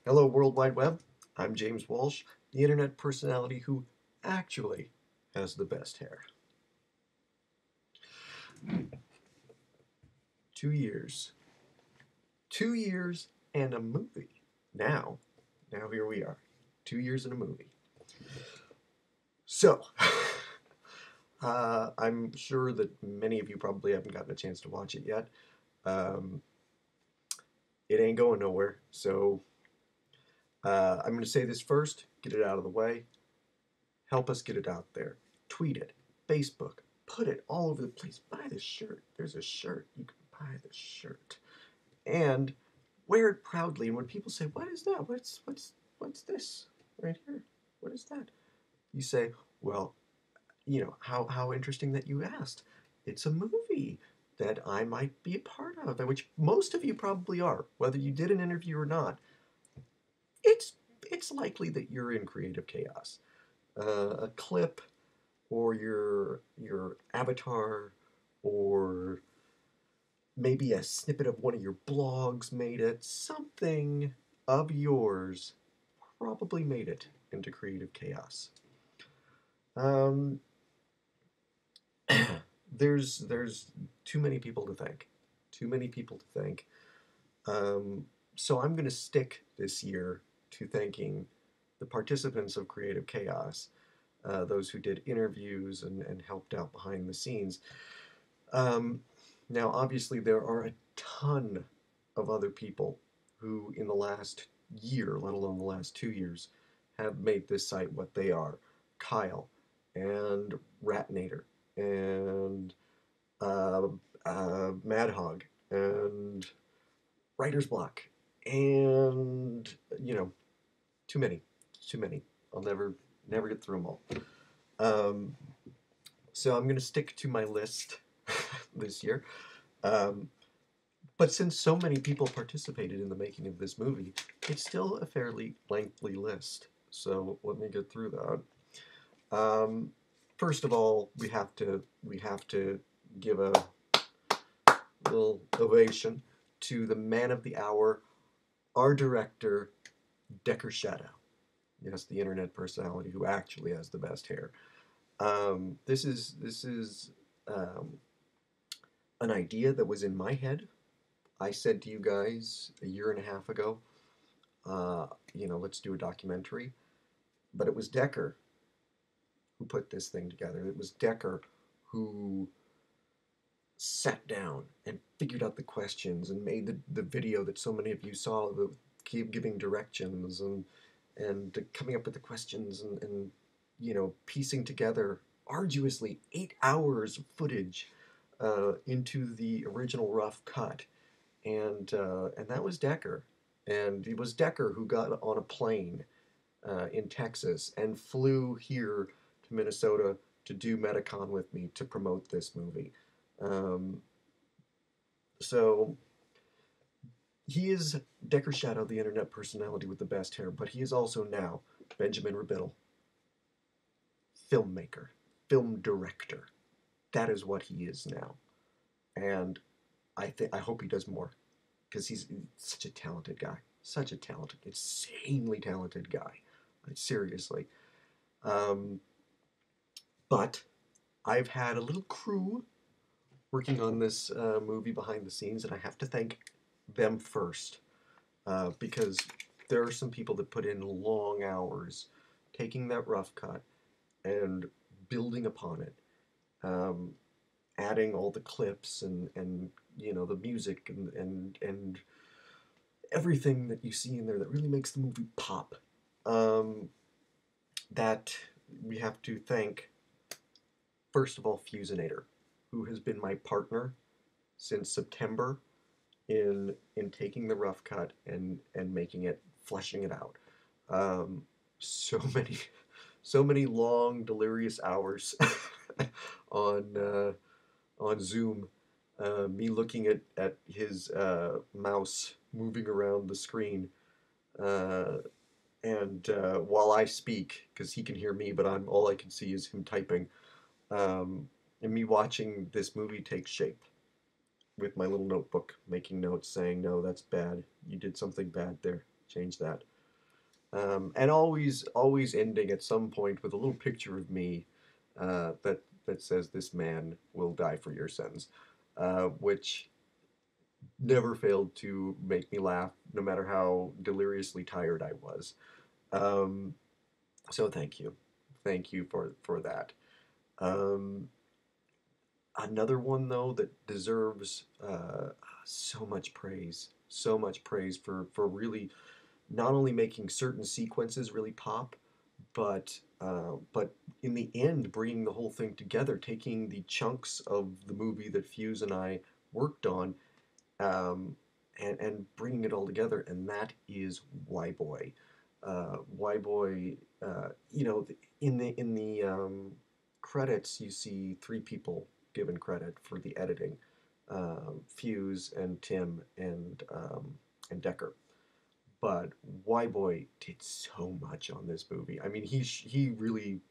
Hello, World Wide Web. I'm James Walsh, the internet personality who actually has the best hair. 2 years. 2 years and a movie. Now, now here we are. 2 years and a movie. So, I'm sure that many of you probably haven't gotten a chance to watch it yet. Um, it ain't going nowhere. So, I'm going to say this first, get it out of the way. Help us get it out there. Tweet it, Facebook, put it all over the place. Buy the shirt. There's a shirt. You can buy the shirt. And wear it proudly. And when people say, "What is that? What's this right here? What is that?" You say, "Well, how interesting that you asked. It's a movie that I might be a part of, and which most of you probably are, whether you did an interview or not. It's it's likely that you're in creative chaos. A clip or your avatar or maybe a snippet of one of your blogs made it. Something of yours probably made it into creative chaos. Um, there's too many people to thank. Too many people to thank. So I'm going to stick this year to thanking the participants of Creative Chaos, those who did interviews and helped out behind the scenes. Um, Now, obviously, there are a ton of other people who, in the last year, let alone the last 2 years, have made this site what they are. Kyle and Ratnator and uh, Mad Hog and Writer's Block and too many, too many. I'll never get through them all. Um, so I'm going to stick to my list this year. Um, but since so many people participated in the making of this movie, it's still a fairly lengthy list. So let me get through that. First of all, we have to give a little ovation to the man of the hour, our director, Decker Shadow. Yes, the internet personality who actually has the best hair. This is um, an idea that was in my head. I said to you guys a year and a half ago, let's do a documentary. But it was Decker who put this thing together. It was Decker who sat down and figured out the questions and made the video that so many of you saw, the keep giving directions and coming up with the questions and piecing together arduously 8 hours of footage into the original rough cut. And that was Decker. And it was Decker who got on a plane in Texas and flew here to Minnesota to do Metacon with me to promote this movie. Um, so he is Decker Shadow, the internet personality with the best hair, but he is also now Benjamin Rabittle, filmmaker, film director. That is what he is now, and I hope he does more because he's such a talented guy, such a talented, insanely talented guy. Like, seriously. Um, but I've had a little crew working on this movie behind the scenes, and I have to thank them first because there are some people that put in long hours taking that rough cut and building upon it, um, adding all the clips and the music and everything that you see in there that really makes the movie pop. Um, that we have to thank first of all Fusinator, who has been my partner since September in taking the rough cut and making it, fleshing it out. Um, so many so many long delirious hours on on Zoom. Me looking at his mouse moving around the screen, uh, and while I speak, because he can hear me, but I'm all I can see is him typing, and me watching this movie take shape with my little notebook, making notes, saying, "No, that's bad. You did something bad there. Change that." And always ending at some point with a little picture of me that says, "This man will die for your sins," which never failed to make me laugh, no matter how deliriously tired I was. Um, so thank you for that. Um, Another one though that deserves so much praise for really not only making certain sequences really pop, but in the end bringing the whole thing together, taking the chunks of the movie that Fuse and I worked on, um, and bringing it all together, and that is Y Boy. Y Boy, in the credits, you see three people given credit for the editing: Fuse and Tim and Decker. But Y Boy did so much on this movie. I mean, he really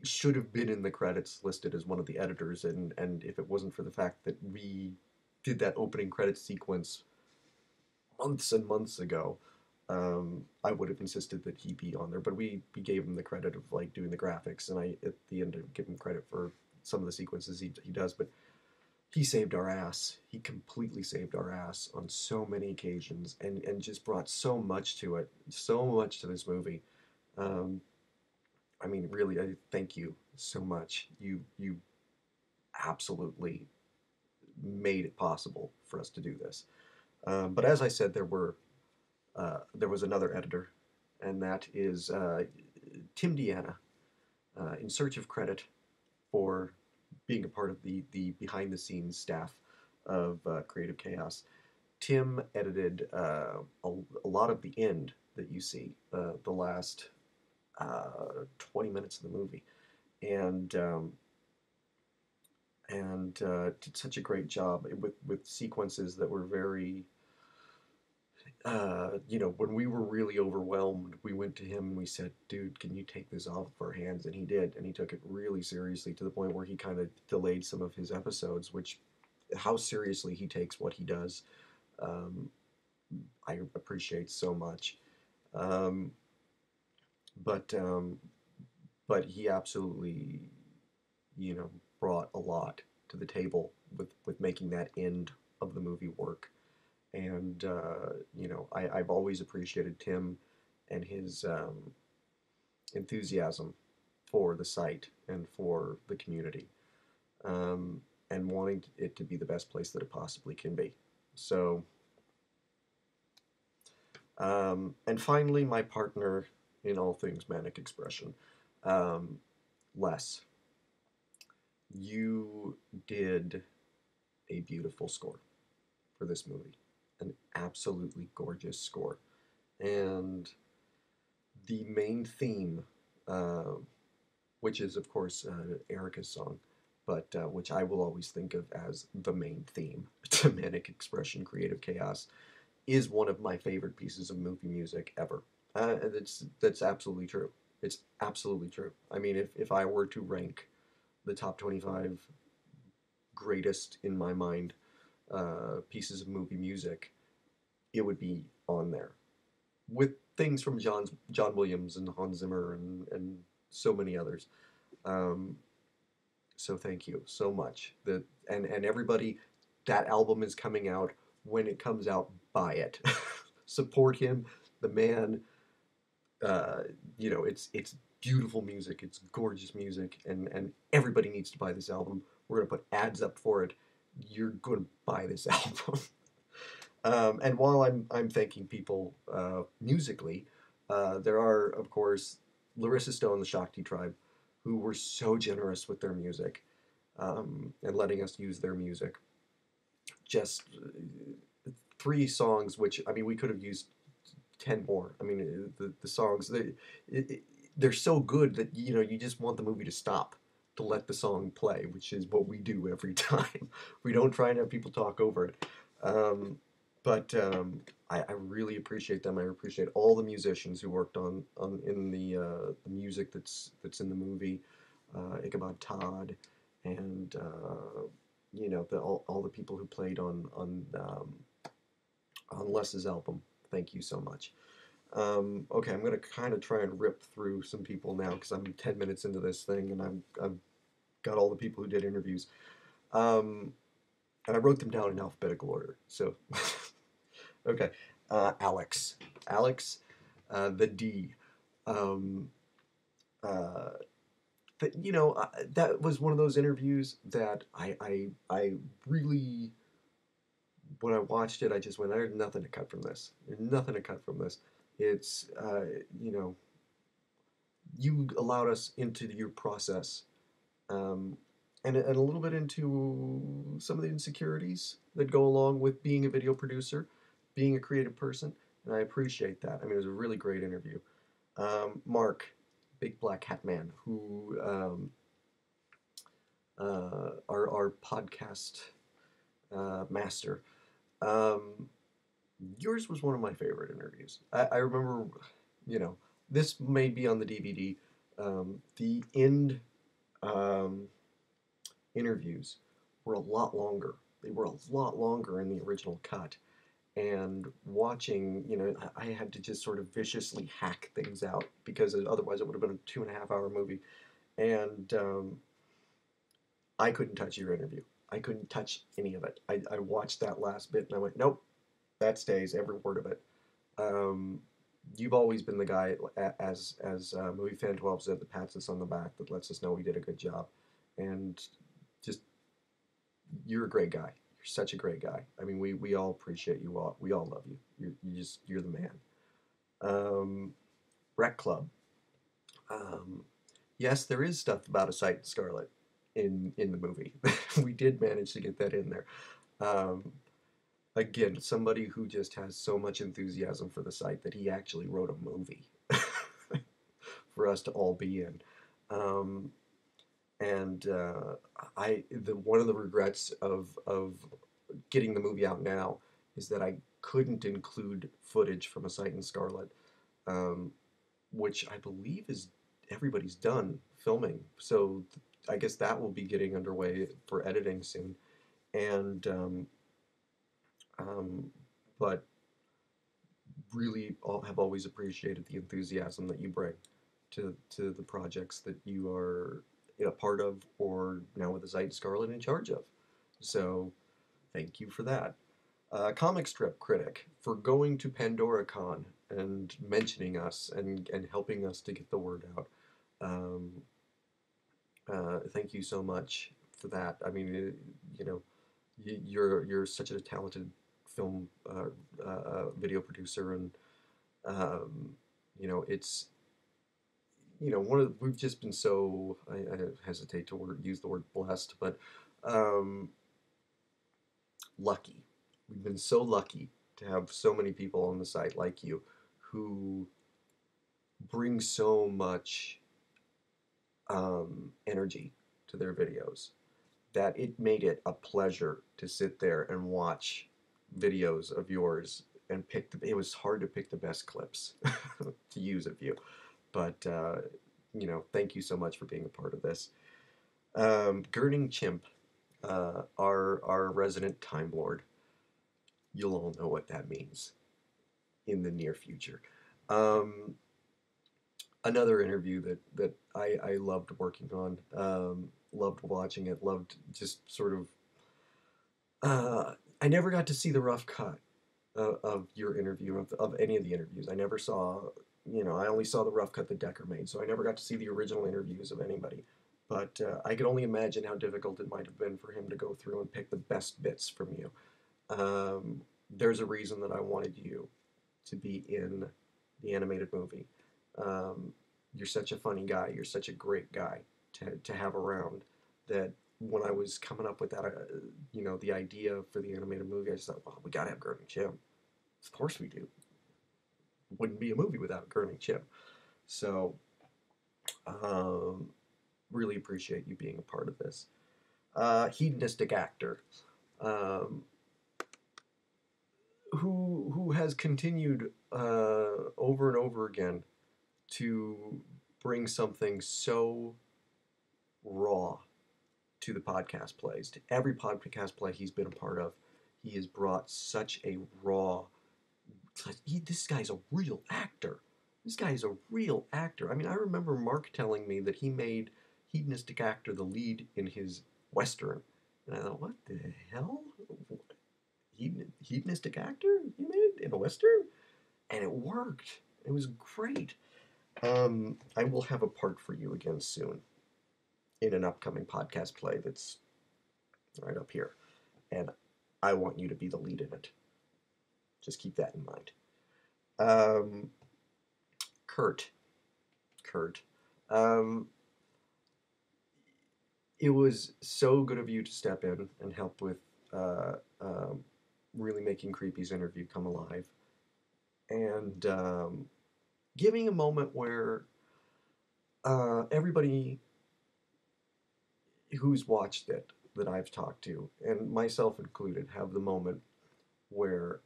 should have been in the credits listed as one of the editors, and if it wasn't for the fact that we did that opening credits sequence months and months ago, I would have insisted that he be on there. But we gave him the credit of like doing the graphics, and I at the end give him credit for some of the sequences he does. But he saved our ass. He completely saved our ass on so many occasions, and just brought so much to it, so much to this movie. Um, I mean, really, I thank you so much. You absolutely made it possible for us to do this. But as I said, there was another editor, and that is Tim Deanna, in search of credit for being a part of the behind the scenes staff of Creative Chaos. Tim edited a lot of the end that you see, the last 20 minutes of the movie, and um, and did such a great job with sequences that were very when we were really overwhelmed, we went to him and we said, "Dude, can you take this off of our hands?" And he did, and he took it really seriously to the point where he kind of delayed some of his episodes, which how seriously he takes what he does, um, I appreciate so much. Um, but um, but he absolutely, you know, brought a lot to the table with making that end of the movie work. And I've always appreciated Tim and his enthusiasm for the site and for the community, um, and wanting it to be the best place that it possibly can be. So, and finally, my partner in all things manic expression, um, Les. You did a beautiful score for this movie, an absolutely gorgeous score, and the main theme, uh, which is, of course, Erica's song, but which I will always think of as the main theme to Manic Expression Creative Chaos, is one of my favorite pieces of movie music ever. That's absolutely true. It's absolutely true. I mean, if I were to rank the top 25 greatest in my mind pieces of movie music, it would be on there, with things from John Williams and Hans Zimmer and so many others. Um, so thank you so much. And everybody, that album is coming out. When it comes out, buy it. Support him, the man. Uh, it's beautiful music. It's gorgeous music, and everybody needs to buy this album. We're gonna put ads up for it. You're gonna buy this album. And while I'm thanking people musically, there are of course Larissa Stone, the Shakti Tribe, who were so generous with their music, and letting us use their music. Just three songs, which I mean we could have used 10 more. I mean the songs they're so good that you just want the movie to stop to let the song play, which is what we do every time. We don't try and have people talk over it. Um, but I really appreciate them. I appreciate all the musicians who worked on in the music that's in the movie. Ichabod Todd, and all the people who played on Les's album. Thank you so much. Okay, I'm gonna kind of try and rip through some people now because I'm 10 minutes into this thing and I've got all the people who did interviews. Um, and I wrote them down in alphabetical order. So, okay, Alex, Alex, the D. Um, uh, that was one of those interviews that I really, when I watched it, I just went, there's nothing to cut from this. There's nothing to cut from this. It's, you know, you allowed us into your process, um, and a little bit into some of the insecurities that go along with being a video producer, being a creative person, and I appreciate that. I mean, it was a really great interview. Mark, Big Black Hat Man, who our podcast master. Um, Yours was one of my favorite interviews. I remember, you know, this may be on the DVD. The end um, interviews were a lot longer. They were a lot longer in the original cut. And watching, I had to just sort of viciously hack things out because otherwise it would have been a 2.5 hour movie. And I couldn't touch your interview. I couldn't touch any of it. I watched that last bit and I went, nope, that stays, every word of it. Um, you've always been the guy, as Movie Fan 12 said, that pats us on the back, that lets us know we did a good job. And just, you're a great guy. You're such a great guy. I mean, we all appreciate you all. We all love you. You're the man. Um, Rec Club. Um, yes, there is stuff about a sight in Scarlet in the movie. We did manage to get that in there. Um, Again, somebody who just has so much enthusiasm for the site that he actually wrote a movie for us to all be in. Um, and the one of the regrets of getting the movie out now is that I couldn't include footage from A Sight in Scarlet, um, which I believe is everybody's done filming. So I guess that will be getting underway for editing soon. And um, but really have always appreciated the enthusiasm that you bring to the projects that you are a part of, or now with the Zeit Scarlet in charge of. So thank you for that. Comic strip critic for going to PandoraCon and mentioning us and helping us to get the word out. Um, Thank you so much for that. I mean, you're such a talented film video producer, and um, it's one of we've just been so I hesitate to use the word blessed, but um, lucky. We've been so lucky to have so many people on the site like you who bring so much energy to their videos that it made it a pleasure to sit there and watch videos of yours and it was hard to pick the best clips to use of you. But thank you so much for being a part of this. Gurning Chimp, our resident Time Lord. You'll all know what that means in the near future. Um, Another interview that I loved working on, loved watching it, loved just sort of. I never got to see the rough cut of your interview, of any of the interviews. I never saw, I only saw the rough cut that Decker made, so I never got to see the original interviews of anybody. But I could only imagine how difficult it might have been for him to go through and pick the best bits from you. There's a reason that I wanted you to be in the animated movie. Um, you're such a funny guy. You're such a great guy to have around. That when I was coming up with that, the idea for the animated movie, I just thought, well, we gotta have Gurning Chim. Of course we do. Wouldn't be a movie without Gurning Chim. So, um, really appreciate you being a part of this. Hedonistic actor. Um, who has continued over and over again to bring something so raw to the podcast plays. To every podcast play he's been a part of, he has brought such a raw, This guy's a real actor. This guy is a real actor. I mean, I remember Mark telling me that he made Hedonistic Actor the lead in his Western. And I thought, what the hell? Hedonistic Actor? You made it in a Western? And it worked. It was great. I will have a part for you again soon in an upcoming podcast play that's right up here. And I want you to be the lead in it. Just keep that in mind. Um, Kurt. Kurt. Um, it was so good of you to step in and help with really making Creepy's interview come alive. And giving a moment where everybody who's watched it that I've talked to, and myself included, have the moment where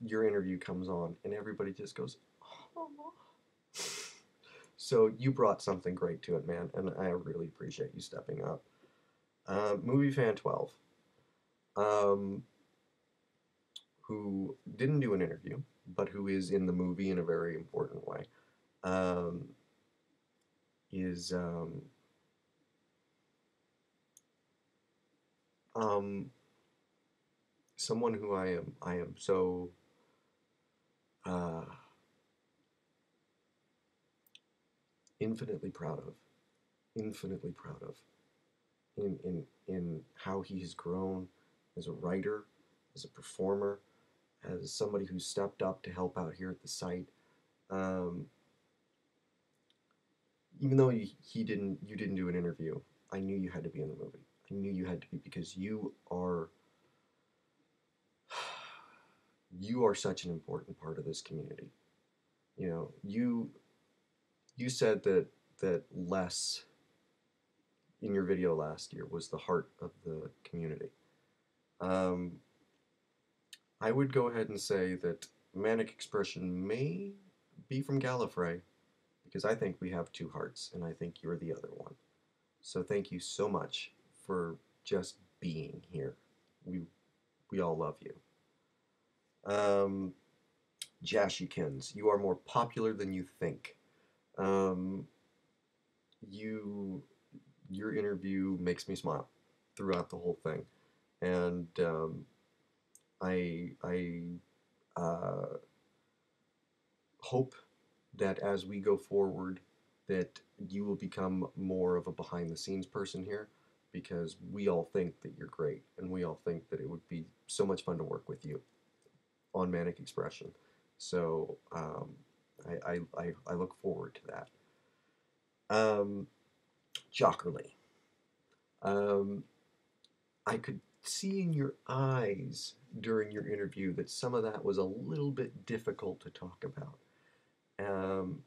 your interview comes on and everybody just goes, oh. So you brought something great to it, man, and I really appreciate you stepping up. Movie Fan 12, um, who didn't do an interview, but who is in the movie in a very important way, um, is um, someone who I am so uh, infinitely proud of, infinitely proud of, in how he has grown as a writer, as a performer, as somebody who stepped up to help out here at the site. Um, Even though you didn't do an interview, I knew you had to be in the movie. I knew you had to be because you are such an important part of this community. You know, you said that Les in your video last year was the heart of the community. Um, I would go ahead and say that Manic Expression may be from Gallifrey because I think we have two hearts, and I think you're the other one. So thank you so much for just being here. We we all love you. Um, Jashikins, you are more popular than you think. Um, you your interview makes me smile throughout the whole thing, and I hope that as we go forward, that you will become more of a behind the scenes person here, because we all think that you're great, and we all think that it would be so much fun to work with you on Manic Expression. So I look forward to that. Um, Jockerly. Um, I could see in your eyes during your interview that some of that was a little bit difficult to talk about. Um,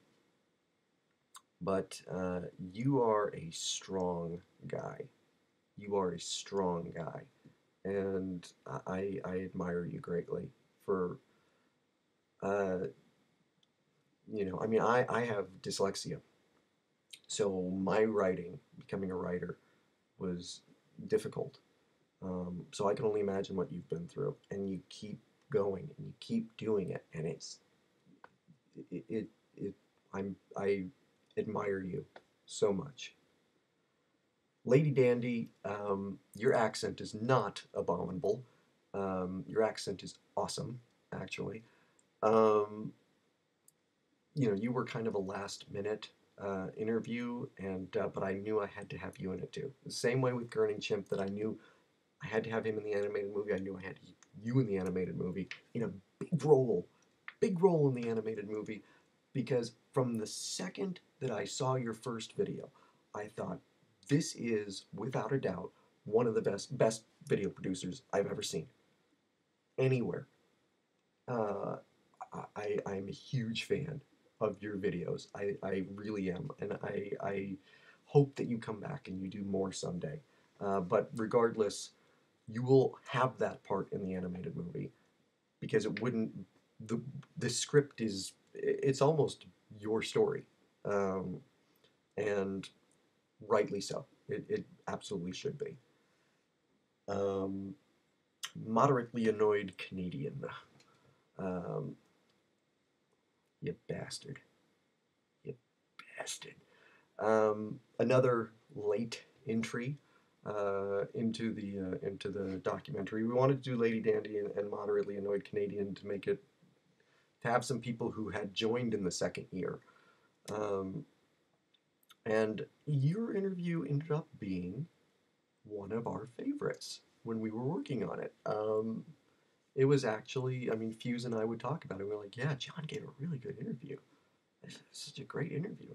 but you are a strong guy. You are a strong guy. And I admire you greatly for, uh, I mean, I have dyslexia. So my writing, becoming a writer, was difficult. So I can only imagine what you've been through, and you keep going and you keep doing it, and it it, it I admire you so much. Lady Dandy, your accent is not abominable. Your accent is awesome, actually. Um, you were kind of a last minute interview, and but I knew I had to have you in it too. The same way with Gurning Chimp that I knew I had to have him in the animated movie. I knew I had to keep you in the animated movie in a big role in the animated movie, because from the second that I saw your first video, I thought this is without a doubt one of the best video producers I've ever seen anywhere. Uh, I'm a huge fan of your videos. I really am, and I hope that you come back and you do more someday. But regardless, you will have that part in the animated movie because it wouldn't. the The script is it's almost your story, um, and rightly so. It absolutely should be. Um, Moderately annoyed Canadian. Um, You bastard. You bastard. Another late entry into the documentary. We wanted to do Lady Dandy and Moderately Annoyed Canadian to make it to have some people who had joined in the second year. Um, and your interview ended up being one of our favorites when we were working on it. It was actually, I mean, Fuse and I would talk about it. We were like, yeah, John gave a really good interview. It's such a great interview,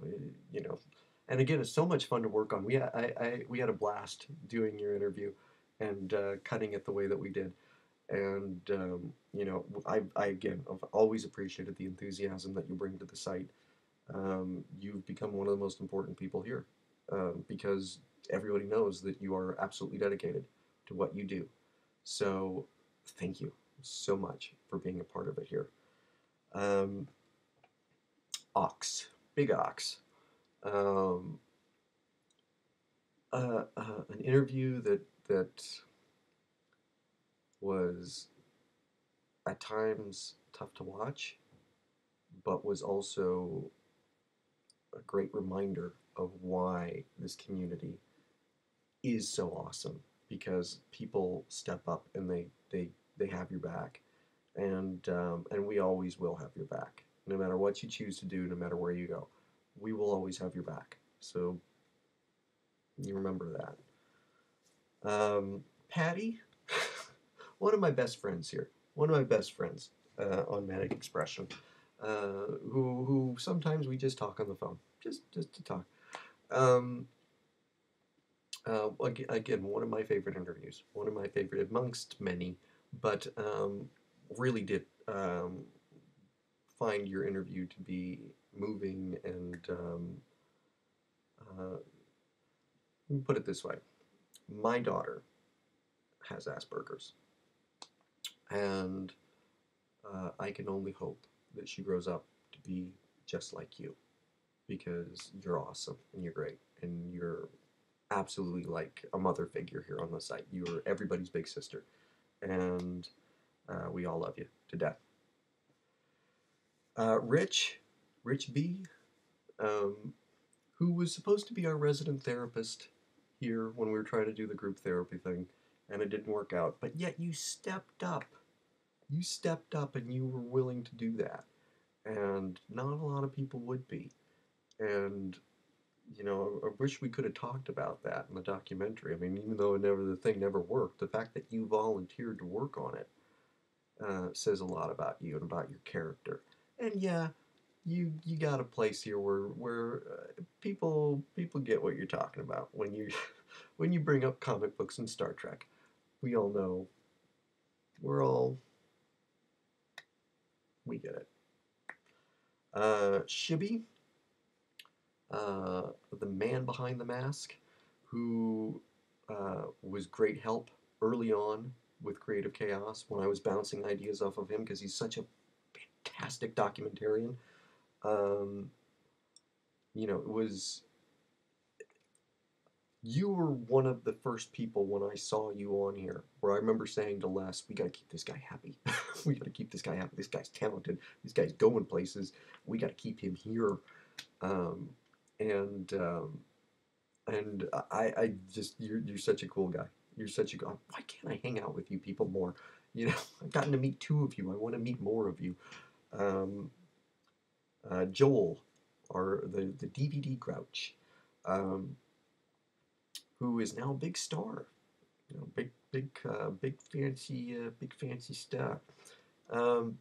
you know. And again, it's so much fun to work on. We had a blast doing your interview and cutting it the way that we did. And you know, I again, I've always appreciated the enthusiasm that you bring to the site. You've become one of the most important people here because everybody knows that you are absolutely dedicated to what you do. So, thank you so much for being a part of it here. Um, Ox, Big Ox. Um, an interview that was at times tough to watch, but was also a great reminder of why this community is so awesome because people step up and they have your back, and we always will have your back, no matter what you choose to do, no matter where you go. We will always have your back. So you remember that. Patty, one of my best friends here, one of my best friends on Manic Expression, who sometimes we just talk on the phone, just to talk. Um, again, one of my favorite interviews, one of my favorite amongst many, but really did find your interview to be moving and let me put it this way: my daughter has Asperger's, and I can only hope that she grows up to be just like you because you're awesome and you're great and you're absolutely like a mother figure here on the site. You're everybody's big sister, and we all love you to death. Rich, Rich B, um, who was supposed to be our resident therapist here when we were trying to do the group therapy thing, and it didn't work out. But yet you stepped up. You stepped up and you were willing to do that. And not a lot of people would be. And you know, I wish we could have talked about that in the documentary. I mean, even though the thing never worked, the fact that you volunteered to work on it says a lot about you and about your character. And yeah, you got a place here where people get what you're talking about when you when you bring up comic books and Star Trek. We all know we get it. Shibby, the man behind the mask, who was great help early on with Creative Chaos when I was bouncing ideas off of him because he's such a fantastic documentarian. Um, you know, it was you were one of the first people when I saw you on here where I remember saying to Les, we got to keep this guy happy. We got to keep this guy happy. This guy's talented. This guy's going places. We got to keep him here. Um, and um, and I just you're such a cool guy. You're such a guy. Why can't I hang out with you people more? You know, I've gotten to meet two of you. I want to meet more of you. Um, Joel, or the DVD Grouch, um, who is now a big star. You know, big fancy stuff. Um,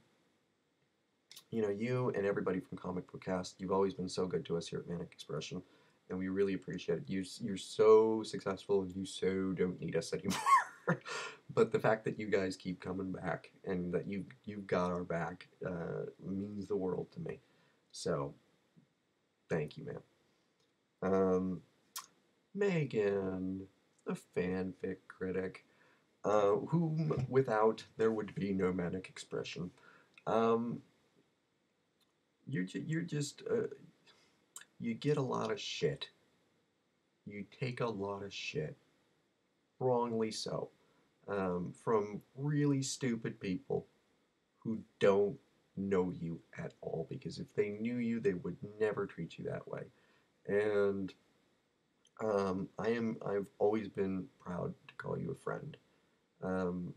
you know, you and everybody from Comic Book Cast, you've always been so good to us here at Manic Expression, and we really appreciate it. You're so successful, and you so don't need us anymore. But the fact that you guys keep coming back and that you've got our back means the world to me. So thank you, man. Um, Megan, the fanfic critic, whom without there would be no Manic Expression. Um, you're just you get a lot of shit. You take a lot of shit, wrongly so, from really stupid people who don't know you at all, because if they knew you, they would never treat you that way. And I've always been proud to call you a friend. Um,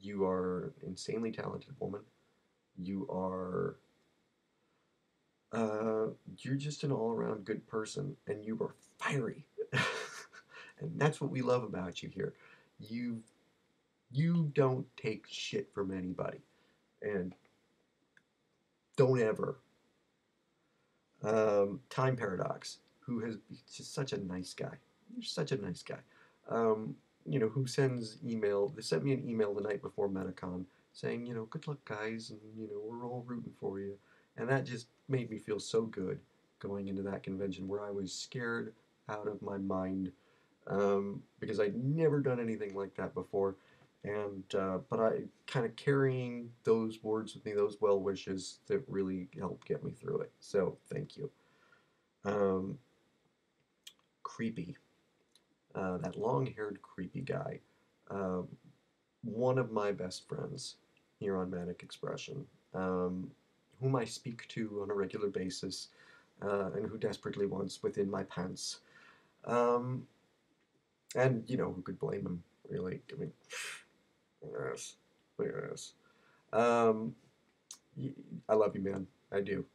you are an insanely talented woman. You are uh, you're just an all-around good person, and you are fiery. And that's what we love about you here. You you don't take shit from anybody, and don't ever. Time Paradox, who has just such a nice guy. You're such a nice guy. Um, who sends email. They sent me an email the night before Metacon saying, good luck, guys, and we're all rooting for you. And that just made me feel so good going into that convention where I was scared out of my mind, because I'd never done anything like that before. And but I kind of carrying those words with me, those well wishes, that really helped get me through it. So thank you. Um, Creepy, that long-haired creepy guy, um, one of my best friends here on Manic Expression, um, whom I speak to on a regular basis, and who desperately wants within my pants. Um, and who could blame him, really? I mean, yes, yes. Um, I love you, man. I do.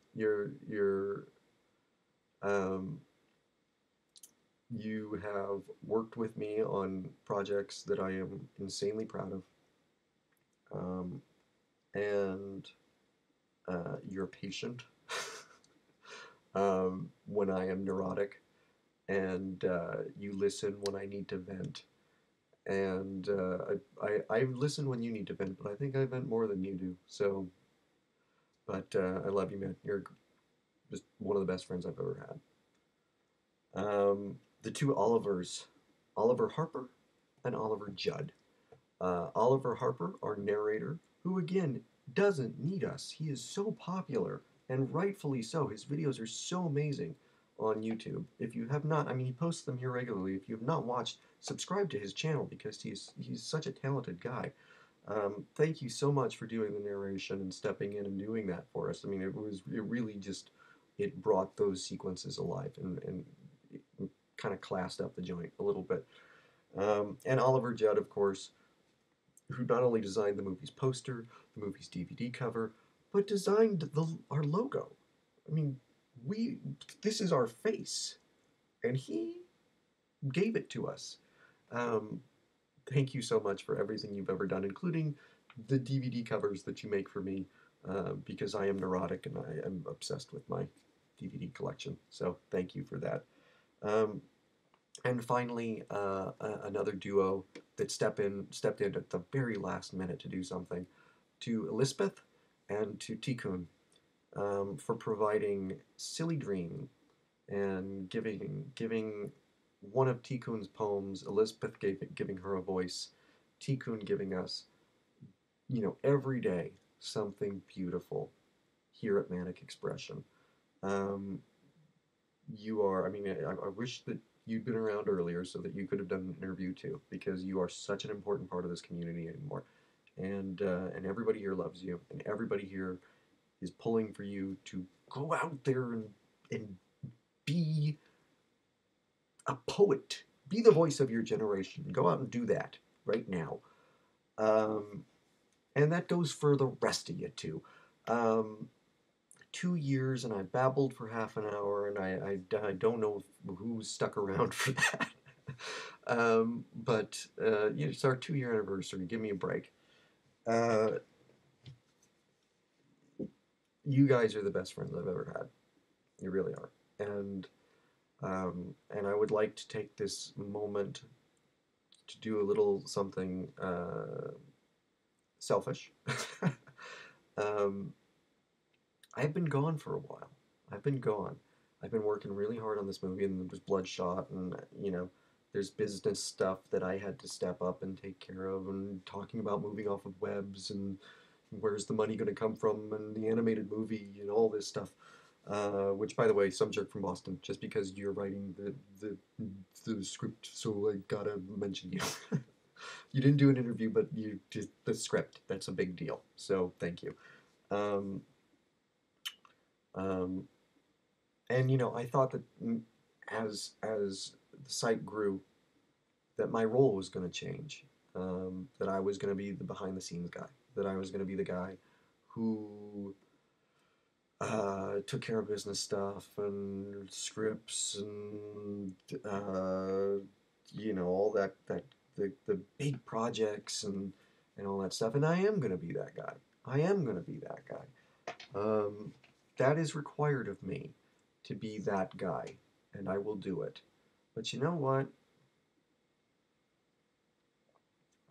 Um, you have worked with me on projects that I am insanely proud of, and you're patient when I am neurotic, and you listen when I need to vent. And I listen when you need to vent, but I think I vent more than you do. So, but I love you, man. You're just one of the best friends I've ever had. The two Olivers, Oliver Harper and Oliver Judd. Oliver Harper, our narrator, who again doesn't need us. He is so popular, and rightfully so. His videos are so amazing on YouTube. If you have not, I mean, he posts them here regularly. If you have not watched, subscribe to his channel because he's such a talented guy. Thank you so much for doing the narration and stepping in and doing that for us. I mean, it really just it brought those sequences alive, and kind of classed up the joint a little bit. And Oliver Judd, of course, who not only designed the movie's poster, the movie's DVD cover, but designed our logo. I mean, we this is our face, and he gave it to us. Um, Thank you so much for everything you've ever done, including the DVD covers that you make for me, because I am neurotic and I am obsessed with my DVD collection. So thank you for that. Um, and finally, another duo that stepped in at the very last minute to do something, to Elizabeth and to Tikkun, for providing Silly Dream and giving one of Tikkun's poems, Elizabeth giving her a voice, Tikkun giving us, every day something beautiful here at Manic Expression. Um, I mean, I wish that you'd been around earlier so that you could have done an interview too, because you are such an important part of this community anymore. And everybody here loves you, and everybody here is pulling for you to go out there and be a poet, be the voice of your generation. Go out and do that right now. Um, and that goes for the rest of you too. Um, 2 years, and I babbled for half an hour, and I don't know who stuck around for that. But it's our 2 year anniversary. Give me a break. Uh, you guys are the best friends I've ever had. You really are. And I would like to take this moment to do a little something selfish. um, I've been gone for a while. I've been gone. I've been working really hard on this movie, and there was Bloodshot, and there's business stuff that I had to step up and take care of, and talking about moving off of webs, and where's the money going to come from, and the animated movie, and all this stuff. Which, by the way, some jerk from Boston, just because you're writing the script, so I gotta mention you. You didn't do an interview, but you did the script. That's a big deal. So thank you. Um, um, and I thought that as the site grew, that my role was going to change. That I was going to be the behind the scenes guy. That I was going to be the guy who took care of business stuff and scripts and all that the big projects and all that stuff. And I am going to be that guy. I am going to be that guy. That is required of me to be that guy, and I will do it. But you know what?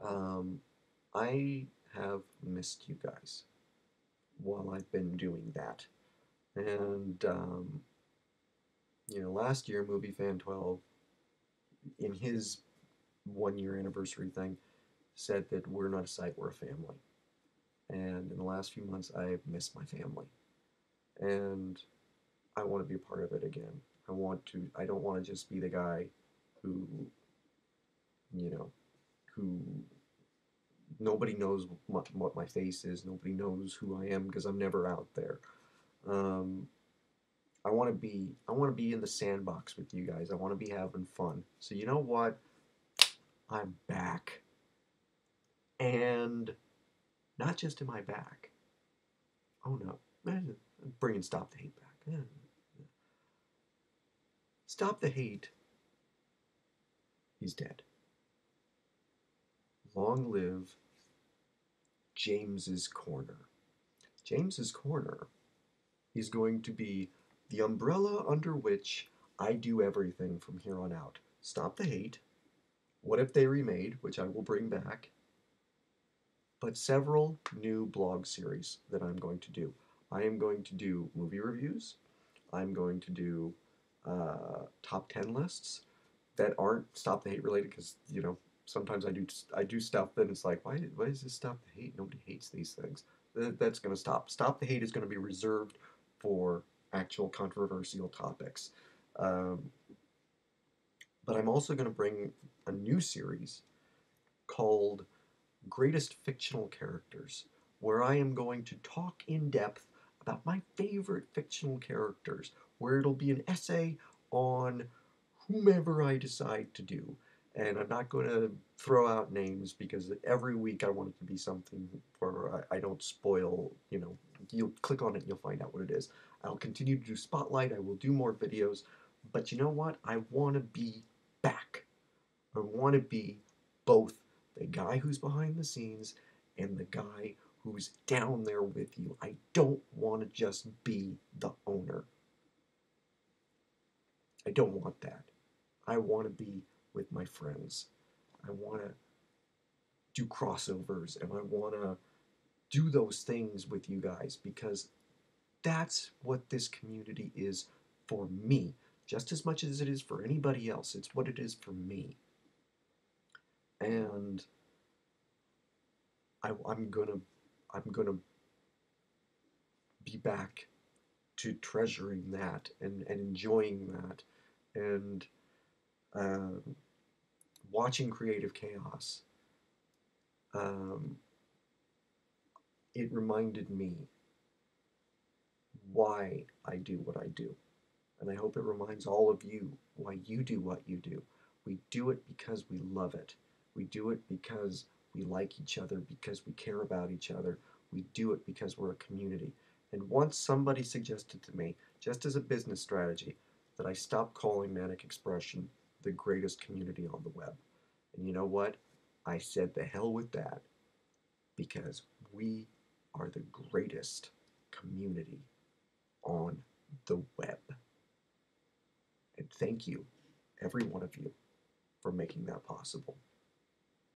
Um, I have missed you guys while I've been doing that. And, last year, Movie Fan 12, in his 1 year anniversary thing, said that we're not a site, we're a family. And in the last few months, I've missed my family. And I want to be a part of it again. I don't want to just be the guy who, you know, who nobody knows what my face is. Nobody knows who I am because I'm never out there. Um, I want to be in the sandbox with you guys. I want to be having fun. So you know what? I'm back. And not just am I back. Oh no. I'm bringing Stop the Hate back. Stop the Hate. He's dead. Long live James's Corner. James's Corner is going to be the umbrella under which I do everything from here on out. Stop the Hate. What If They Remade, which I will bring back, but several new blog series that I'm going to do. I am going to do movie reviews. I'm going to do top 10 lists that aren't Stop the Hate related because, sometimes I do stuff that it's like, why is this Stop the Hate? Nobody hates these things. That's going to stop. Stop the Hate is going to be reserved for actual controversial topics. Um, but I'm also going to bring a new series called Greatest Fictional Characters, where I am going to talk in depth about my favorite fictional characters, where it'll be an essay on whomever I decide to do. And I'm not going to throw out names because every week I want it to be something where I don't spoil, you'll click on it and you'll find out what it is. I'll continue to do Spotlight, I will do more videos, but you know what? I want to be back. I want to be both the guy who's behind the scenes and the guy who's down there with you. I don't want to just be the owner. I don't want that. I want to be with my friends. I want to do crossovers and I want to do those things with you guys because that's what this community is for me. Just as much as it is for anybody else, it's what it is for me. And I'm gonna be back to treasuring that and enjoying that and um, watching Creative Chaos. Um, it reminded me why I do what I do. And I hope it reminds all of you why you do what you do. We do it because we love it. We do it because we like each other, because we care about each other. We do it because we're a community. And once somebody suggested to me, just as a business strategy, that I stop calling Manic Expression the greatest community on the web. And you know what? I said the hell with that because we are the greatest community on the web. And thank you, every one of you, for making that possible.